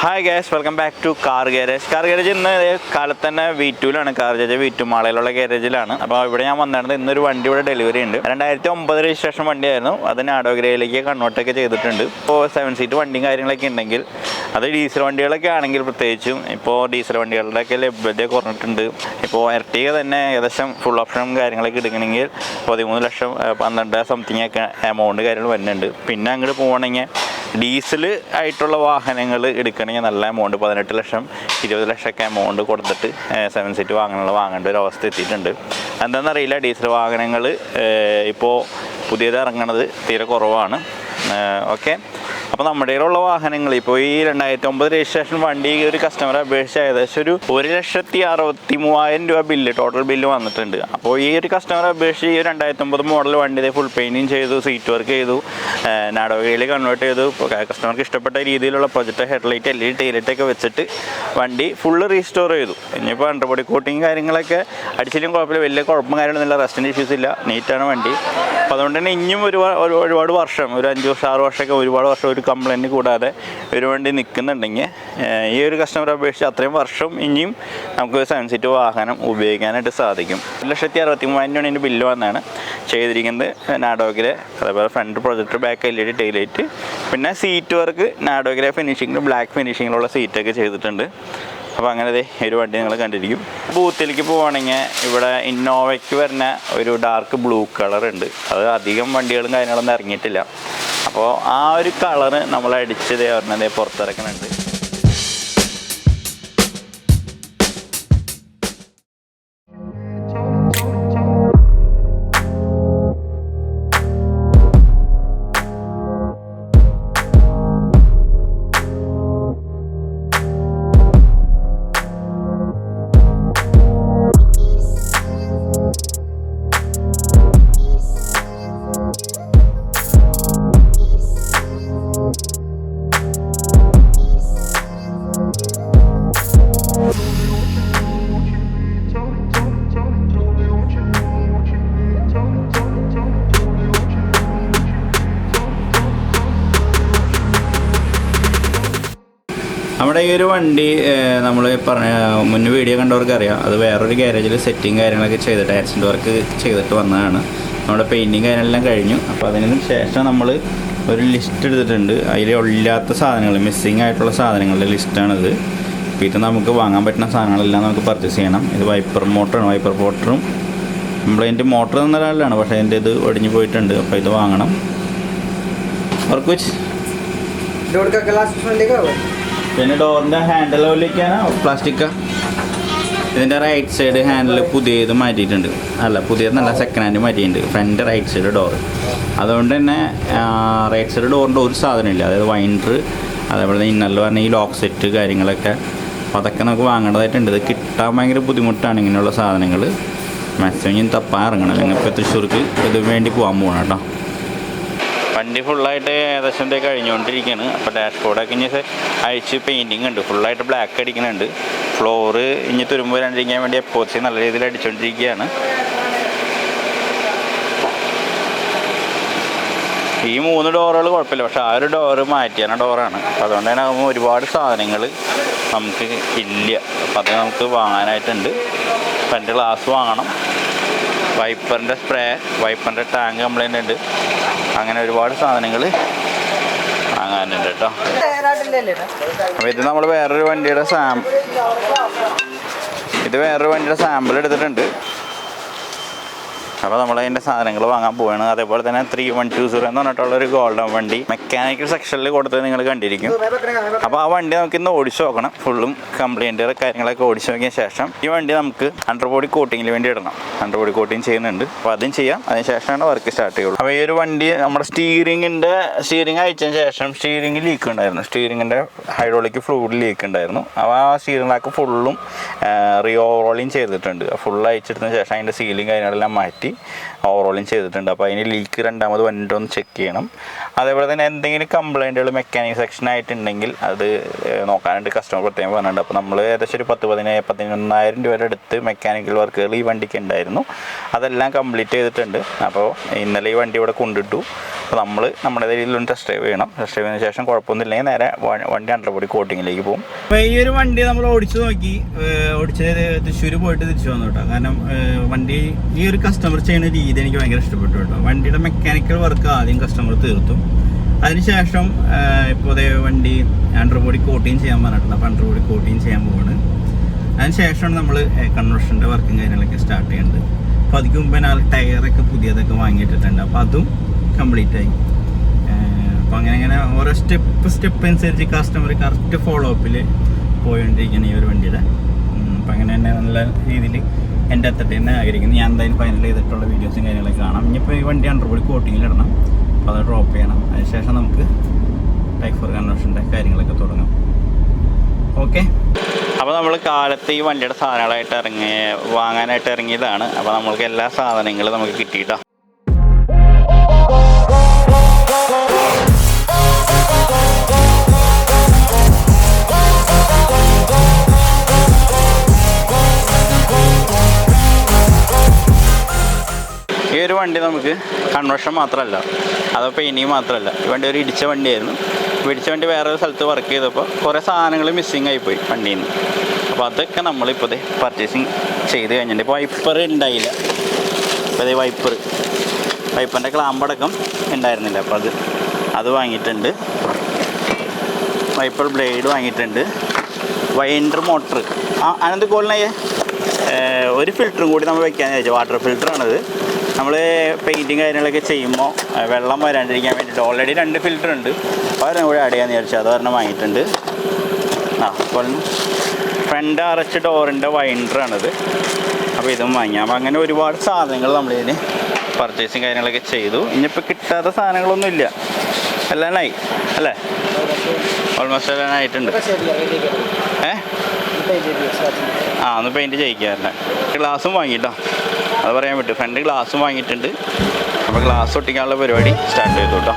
Hi guys, welcome back to car garage. Car garage ഇന്ന് കാലത്ത് തന്നെ V2ലാണ്. CarJJ V2 ഗാരേജിലാണ്. അപ്പോൾ ഇവിടെ ഞാൻ വന്നിരുന്നത് ഇന്നൊരു വണ്ടി ഇവിടെ ഡെലിവറി ഉണ്ട്. 2009 രജിസ്ട്രേഷൻ വണ്ടിയായിരുന്നു. അത് നാഡോ ഗ്രേയിലേക്ക് കൺവേർട്ടൊക്കെ ചെയ്തിട്ടുണ്ട്. ഇപ്പോൾ 7 സീറ്റ് വണ്ടിയും കാര്യങ്ങളൊക്കെ ഉണ്ടെങ്കിൽ അത് ഡീസൽ വണ്ടികളൊക്കെ ആണെങ്കിൽ പ്രത്യേകിച്ചും ഇപ്പോൾ ഡീസൽ വണ്ടികളുടെയൊക്കെ ലഭ്യത കുറഞ്ഞിട്ടുണ്ട്. ഇപ്പോൾ എർട്ടിക തന്നെ ഏകദേശം ഫുൾ ഓപ്ഷനും കാര്യങ്ങളൊക്കെ എടുക്കണമെങ്കിൽ 13 ലക്ഷം 12 സംതിങ് ഒക്കെ എമൗണ്ട് കാര്യങ്ങൾ വരുന്നുണ്ട്. പിന്നെ അങ്ങോട്ട് പോകണമെങ്കിൽ ഡീസൽ ആയിട്ടുള്ള വാഹനങ്ങൾ എടുക്കണമെങ്കിൽ നല്ല എമൗണ്ട് 18 ലക്ഷം 20 ലക്ഷമൊക്കെ എമൗണ്ട് കൊടുത്തിട്ട് 7 സീറ്റ് വാങ്ങേണ്ട ഒരു അവസ്ഥ എത്തിയിട്ടുണ്ട്. എന്താണെന്നറിയില്ല, ഡീസൽ വാഹനങ്ങൾ ഇപ്പോൾ പുതിയത് ഇറങ്ങണത് തീരെ കുറവാണ്. ഓക്കെ, അപ്പോൾ നമ്മുടെ കയ്യിലുള്ള വാഹനങ്ങൾ ഇപ്പോൾ ഈ 2009 രജിസ്ട്രേഷൻ വണ്ടി ഒരു കസ്റ്റമറെ അപേക്ഷിച്ച് ഏകദേശം ഒരു 1,63,000 രൂപ ബില്ല് ടോട്ടൽ ബില്ല് വന്നിട്ടുണ്ട്. അപ്പോൾ ഈ ഒരു കസ്റ്റമറെ അപേക്ഷിച്ച് ഈ 2009 മോഡൽ വണ്ടി ഫുൾ പെയിൻറ്റിങ് ചെയ്തു, സീറ്റ് വർക്ക് ചെയ്തു, നാഡോ ഗ്രേയിൽ കൺവേർട്ട് ചെയ്തു. കസ്റ്റമർക്ക് ഇഷ്ടപ്പെട്ട രീതിയിലുള്ള പ്രൊജക്ട് ഹെഡ്ലൈറ്റ് LED ടൈലൈറ്റൊക്കെ വെച്ചിട്ട് വണ്ടി ഫുള്ള് റീസ്റ്റോർ ചെയ്തു. ഇനിയിപ്പോൾ അണ്ടർബോഡി കോട്ടിങ് കാര്യങ്ങളൊക്കെ അടിച്ചാലും കുഴപ്പമില്ല, വലിയ കുഴപ്പം കാര്യങ്ങളൊന്നുമില്ല, റെസ്റ്റിൻ്റെ ഇഷ്യൂസ് ഇല്ല, നീറ്റാണ് വണ്ടി. അപ്പോൾ അതുകൊണ്ട് തന്നെ ഇനിയും ഒരുപാട് വർഷം, ഒരു 5 വർഷം 6 വർഷമൊക്കെ ഒരുപാട് വർഷം ഒരു കംപ്ലൈൻറ്റ് കൂടാതെ ഒരു വണ്ടി നിൽക്കുന്നുണ്ടെങ്കിൽ ഈ ഒരു കസ്റ്റമറെ അപേക്ഷിച്ച് അത്രയും വർഷം ഇനിയും നമുക്ക് 7 സീറ്റ് വാഹനം ഉപയോഗിക്കാനായിട്ട് സാധിക്കും. 1,63,000 രൂപ ബില്ല് വന്നാണ് ചെയ്തിരിക്കുന്നത് നാഡോഗ്രെ. അതേപോലെ front projector, back LED taillight, പിന്നെ സീറ്റ് വർക്ക് നാഡോഗ്രെ ഫിനിഷിങ്ങിൽ ബ്ലാക്ക് ഫിനിഷിങ്ങിലുള്ള സീറ്റൊക്കെ ചെയ്തിട്ടുണ്ട്. അപ്പോൾ അങ്ങനെ ഒരു വണ്ടി നിങ്ങൾ കണ്ടിരിക്കും. ബൂത്തിലേക്ക് പോവുകയാണെങ്കിൽ ഇവിടെ ഇന്നോവയ്ക്ക് വരുന്ന ഒരു ഡാർക്ക് ബ്ലൂ കളർ ഉണ്ട്. അത് അധികം വണ്ടികളും കാര്യങ്ങളൊന്നും ഇറങ്ങിയിട്ടില്ല. അപ്പോൾ ആ ഒരു കളറ് നമ്മൾ അടിച്ചതേ പറഞ്ഞതേ പുറത്തിറക്കുന്നുണ്ട്. നമ്മുടെ ഈ ഒരു വണ്ടി നമ്മൾ മുന്നേ വീഡിയോ കണ്ടവർക്ക് അറിയാം, അത് വേറൊരു ഗ്യാരേജിൽ സെറ്റിങ് കാര്യങ്ങളൊക്കെ ചെയ്തിട്ട് ആക്സിഡൻറ്റ് വർക്ക് ചെയ്തിട്ട് വന്നതാണ്. നമ്മുടെ പെയിൻറ്റിങ് കാര്യങ്ങളെല്ലാം കഴിഞ്ഞു. അപ്പോൾ അതിന് ശേഷം നമ്മൾ ഒരു ലിസ്റ്റ് എടുത്തിട്ടുണ്ട്. അതിൽ ഇല്ലാത്ത സാധനങ്ങൾ, മിസ്സിങ് ആയിട്ടുള്ള സാധനങ്ങളുടെ ലിസ്റ്റാണിത്. അപ്പോൾ ഇത് നമുക്ക് വാങ്ങാൻ പറ്റുന്ന സാധനങ്ങളെല്ലാം നമുക്ക് പർച്ചേസ് ചെയ്യണം. ഇത് വൈപ്പർ മോട്ടറും കംപ്ലൈൻറ്റ് മോട്ടർ എന്നൊരാളാണ്, പക്ഷേ അതിൻ്റെ ഇത് ഒടിഞ്ഞു പോയിട്ടുണ്ട്. അപ്പോൾ ഇത് വാങ്ങണം. വർക്ക് വെച്ച് പിന്നെ ഡോറിൻ്റെ ഹാൻഡിൽ ഓലിക്കാണ് പ്ലാസ്റ്റിക്ക. ഇതിൻ്റെ റൈറ്റ് സൈഡ് ഹാൻഡിൽ പുതിയത് മാറ്റിയിട്ടുണ്ട്. പുതിയതെന്നല്ല, സെക്കൻഡ് ഹാൻഡ് മാറ്റിയിട്ടുണ്ട്. Front right side door. അതുകൊണ്ട് തന്നെ റൈറ്റ് സൈഡ് ഡോറിൻ്റെ ഒരു സാധനമില്ല. അതായത് വൈൻഡർ, അതേപോലെ ഇന്നറിൽ പറഞ്ഞ ഈ ലോക്ക് സെറ്റ് കാര്യങ്ങളൊക്കെ, അപ്പോൾ അതൊക്കെ നമുക്ക് വാങ്ങേണ്ടതായിട്ടുണ്ട്. ഇത് കിട്ടാൻ ഭയങ്കര ബുദ്ധിമുട്ടാണ് ഇങ്ങനെയുള്ള സാധനങ്ങൾ. മാക്സിമം ഞാൻ തപ്പാൻ ഇറങ്ങണം. ഞങ്ങളിപ്പോൾ തൃശ്ശൂർക്ക് ഇത് വേണ്ടി പോകാൻ പോകണം കേട്ടോ. വണ്ടി ഫുള്ളായിട്ട് ഏകദേശം കഴിഞ്ഞുകൊണ്ടിരിക്കുകയാണ്. അപ്പോൾ ഡാഷ്ബോർഡൊക്കെ ഇനി അഴിച്ച് പെയിൻറ്റിങ് ഉണ്ട്, ഫുള്ളായിട്ട് ബ്ലാക്ക് അടിക്കുന്നുണ്ട്. ഫ്ലോറ് ഇനി തുരുമ്പ് വരാണ്ടിരിക്കാൻ വേണ്ടി എപ്പോസി നല്ല രീതിയിൽ അടിച്ചുകൊണ്ടിരിക്കുകയാണ്. ഈ 3 ഡോറുകൾ കുഴപ്പമില്ല, പക്ഷേ ആ ഒരു ഡോറ് മാറ്റിയാണ് ഡോറാണ്. അപ്പോൾ അതുകൊണ്ട് തന്നെ ഒരുപാട് സാധനങ്ങൾ നമുക്ക് ഇല്ല. അപ്പോൾ അത് നമുക്ക് വാങ്ങാനായിട്ടുണ്ട്. ഫ്രണ്ട് ഗ്ലാസ് വാങ്ങണം, വൈപ്പറിൻ്റെ സ്പ്രേ, വൈപ്പറിൻ്റെ ടാങ്ക് കംപ്ലൈൻ്റ് ഉണ്ട്. അങ്ങനെ ഒരുപാട് സാധനങ്ങൾ വാങ്ങാനുണ്ട് കേട്ടോ. അപ്പോൾ ഇത് നമ്മൾ വേറൊരു വണ്ടിയുടെ സാമ്പിൾ എടുത്തിട്ടുണ്ട്. അപ്പോൾ നമ്മളതിൻ്റെ സാധനങ്ങൾ വാങ്ങാൻ പോവുകയാണ്. അതേപോലെ തന്നെ 3120 എന്ന് പറഞ്ഞിട്ടുള്ളൊരു ഗോൾഡൻ വണ്ടി മെക്കാനിക്കൽ സെക്ഷനിൽ കൊടുത്തത് നിങ്ങൾ കണ്ടിരിക്കും. അപ്പോൾ ആ വണ്ടി നമുക്ക് ഇന്ന് ഓടിച്ചു നോക്കണം. ഫുള്ളും കംപ്ലൈൻറ്റുകൾ കാര്യങ്ങളൊക്കെ ഓടിച്ചു നോക്കിയ ശേഷം ഈ വണ്ടി നമുക്ക് അണ്ടർബോഡി കോട്ടിങ്ങിന് വേണ്ടി ഇടണം. അണ്ടർബോഡി കോട്ടിങ് ചെയ്യുന്നുണ്ട്. അപ്പോൾ അതും ചെയ്യാം. അതിന് ശേഷമാണ് വർക്ക് സ്റ്റാർട്ട് ചെയ്യുള്ളൂ. അപ്പോൾ ഈ ഒരു വണ്ടി നമ്മുടെ സ്റ്റീറിംഗ് അയച്ചതിന് ശേഷം സ്റ്റീറിംഗ് ലീക്ക് ഉണ്ടായിരുന്നു. സ്റ്റീറിങ്ങിൻ്റെ ഹൈഡ്രോളിക് ഫ്ലൂയിഡ് ലീക്ക് ഉണ്ടായിരുന്നു. അപ്പോൾ ആ സ്റ്റീറിംഗ് ലാക്ക് ഫുള്ളും ഓവറോളിങ് ചെയ്തിട്ടുണ്ട്. ഫുള്ള് അയച്ചെടുത്തതിന് ശേഷം അതിൻ്റെ സീലിംഗ് കാര്യങ്ങളെല്ലാം മാറ്റി ഓവറോളിങ് ചെയ്തിട്ടുണ്ട്. അപ്പോൾ അതിന് ലീക്ക് രണ്ടാമത് വന്നിട്ട് ഒന്ന് ചെക്ക് ചെയ്യണം. അതേപോലെ തന്നെ എന്തെങ്കിലും കംപ്ലൈൻറ്റുകൾ മെക്കാനിക് സെക്ഷനായിട്ടുണ്ടെങ്കിൽ അത് നോക്കാനായിട്ട് കസ്റ്റമർ പ്രത്യേകം പറഞ്ഞിട്ടുണ്ട്. അപ്പോൾ നമ്മൾ ഏകദേശം ഒരു 10,000-11,000 രൂപയുടെ അടുത്ത് മെക്കാനിക്കൽ വർക്കുകൾ ഈ വണ്ടിക്ക് ഉണ്ടായിരുന്നു. അതെല്ലാം കംപ്ലീറ്റ് ചെയ്തിട്ടുണ്ട്. അപ്പോൾ ഇന്നലെ ഈ വണ്ടി ഇവിടെ കൊണ്ടിട്ടു. അപ്പോൾ നമ്മൾ നമ്മുടെ രീതിയിലൊന്ന് ടെസ്റ്റ് ഡ്രൈവ് ചെയ്യണം. ടെസ്റ്റ് ഡ്രൈവ് ചെയ്തതിന് ശേഷം കുഴപ്പമൊന്നുമില്ലെങ്കിൽ നേരെ വണ്ടി അണ്ടർബോഡി കോട്ടിങ്ങിലേക്ക് പോകും. അപ്പോൾ ഈ ഒരു വണ്ടി നമ്മൾ ഓടിച്ചു നോക്കി, ഓടിച്ചത് തൃശ്ശൂർ പോയിട്ട് തിരിച്ചു വന്നു കേട്ടോ. കാരണം വണ്ടി ഈ ഒരു കസ്റ്റമർ ചെയ്യുന്ന രീതി എനിക്ക് ഭയങ്കര ഇഷ്ടപ്പെട്ടു കേട്ടോ. വണ്ടിയുടെ മെക്കാനിക്കൽ വർക്ക് ആദ്യം കസ്റ്റമർ തീർത്തു. അതിനുശേഷം ഇപ്പോൾ അതേ വണ്ടി അണ്ടർബോഡി കോട്ടിങ് ചെയ്യാൻ പറഞ്ഞിട്ടുണ്ട്. അപ്പോൾ അണ്ടർബോഡി കോട്ടിങ് ചെയ്യാൻ പോവാണ്. അതിനുശേഷമാണ് നമ്മൾ കൺവെർഷൻ്റെ വർക്കും കാര്യങ്ങളൊക്കെ സ്റ്റാർട്ട് ചെയ്യുന്നത്. അപ്പോൾ അതിക്ക് മുമ്പേ ടയറൊക്കെ പുതിയതൊക്കെ വാങ്ങിയിട്ടിട്ടുണ്ട്. അപ്പോൾ അതും കംപ്ലീറ്റ് ആയി. അപ്പോൾ അങ്ങനെ ഓരോ സ്റ്റെപ്പ് അനുസരിച്ച് കസ്റ്റമർ കറക്റ്റ് ഫോളോ അപ്പിൽ പോയിക്കൊണ്ടിരിക്കുകയാണ് ഈ ഒരു വണ്ടിയുടെ. അപ്പോൾ അങ്ങനെ തന്നെ നല്ല രീതിയിൽ എൻ്റെ എത്തട്ടെ തന്നെ ആഗ്രഹിക്കുന്നു. ഞാൻ എന്തായാലും ഫൈനൽ ചെയ്തിട്ടുള്ള വീഡിയോസും കാര്യങ്ങളൊക്കെ കാണാം. ഇനിയിപ്പോൾ ഈ വണ്ടി അണ്ടർബോഡി കോട്ടിങ്ങിലിടണം. അപ്പോൾ അത് ഡ്രോപ്പ് ചെയ്യണം. അതിനുശേഷം നമുക്ക് ടൈപ്പ് ഫോർ കൺവെർഷൻ്റെ കാര്യങ്ങളൊക്കെ തുടങ്ങാം. ഓക്കെ. അപ്പോൾ നമ്മൾ കാലത്ത് ഈ വണ്ടിയുടെ സാധനങ്ങളായിട്ട് വാങ്ങാനായിട്ട് ഇറങ്ങിയതാണ്. അപ്പോൾ നമ്മൾക്ക് എല്ലാ സാധനങ്ങളും നമുക്ക് കിട്ടിയിട്ടോ. ഈ ഒരു വണ്ടി നമുക്ക് കൺവെർഷൻ മാത്രമല്ല, അതോ പെയിൻറ്റിങ് മാത്രമല്ല, ഈ വണ്ടി ഒരു ഇടിച്ച വണ്ടിയായിരുന്നു. ഇടിച്ച വണ്ടി വേറൊരു സ്ഥലത്ത് വർക്ക് ചെയ്തപ്പോൾ കുറേ സാധനങ്ങൾ മിസ്സിങ് ആയിപ്പോയി വണ്ടിയിൽ നിന്ന്. അപ്പോൾ അതൊക്കെ നമ്മളിപ്പോൾ പർച്ചേസിങ് ചെയ്ത് കഴിഞ്ഞിട്ടുണ്ട്. ഇപ്പോൾ വൈപ്പർ ഉണ്ടായില്ല. അപ്പോൾ അതേ വൈപ്പറിൻ്റെ ക്ലാമ്പടക്കം ഉണ്ടായിരുന്നില്ല. അപ്പോൾ അത് വാങ്ങിയിട്ടുണ്ട്. വൈപ്പർ ബ്ലേഡ് വാങ്ങിയിട്ടുണ്ട്. വൈൻഡർ മോട്ടർ അനന്ത് കോളിനായേ ഒരു ഫിൽറ്ററും കൂടി നമ്മൾ വെക്കാമെന്ന് വിചാരിച്ചു. വാട്ടർ ഫിൽറ്ററാണിത്. നമ്മൾ പെയിൻറ്റിങ് കാര്യങ്ങളൊക്കെ ചെയ്യുമ്പോൾ വെള്ളം വരാണ്ടിരിക്കാൻ വേണ്ടിയിട്ട് ഓൾറെഡി 2 ഫിൽറ്റർ ഉണ്ട്. ഒരെണ്ണം കൂടി ആഡ് ചെയ്യാമെന്ന് വിചാരിച്ചു. അതൊരെണ്ണം വാങ്ങിയിട്ടുണ്ട്. അപ്പോൾ ഫ്രണ്ട് അറച്ച് ഡോറിൻ്റെ വൈൻഡറാണിത്. അപ്പോൾ ഇതും വാങ്ങി. അപ്പോൾ അങ്ങനെ ഒരുപാട് സാധനങ്ങൾ നമ്മളിതിന് പർച്ചേസിങ് കാര്യങ്ങളൊക്കെ ചെയ്തു. ഇനിയിപ്പോൾ കിട്ടാത്ത സാധനങ്ങളൊന്നുമില്ല. എല്ലാമായി അല്ലേ? ഓൾമോസ്റ്റ് എല്ലാം ആയിട്ടുണ്ട്. ഒന്ന് പെയിൻറ്റ് ചെയ്യിക്കാറുണ്ട്. ഗ്ലാസും വാങ്ങിയിട്ടോ, അത് പറയാൻ പറ്റും. ഫ്രണ്ട് ഗ്ലാസും വാങ്ങിയിട്ടുണ്ട്. അപ്പോൾ ഗ്ലാസ് ഒട്ടിക്കാനുള്ള പരിപാടി സ്റ്റാർട്ട് ചെയ്തു കേട്ടോ.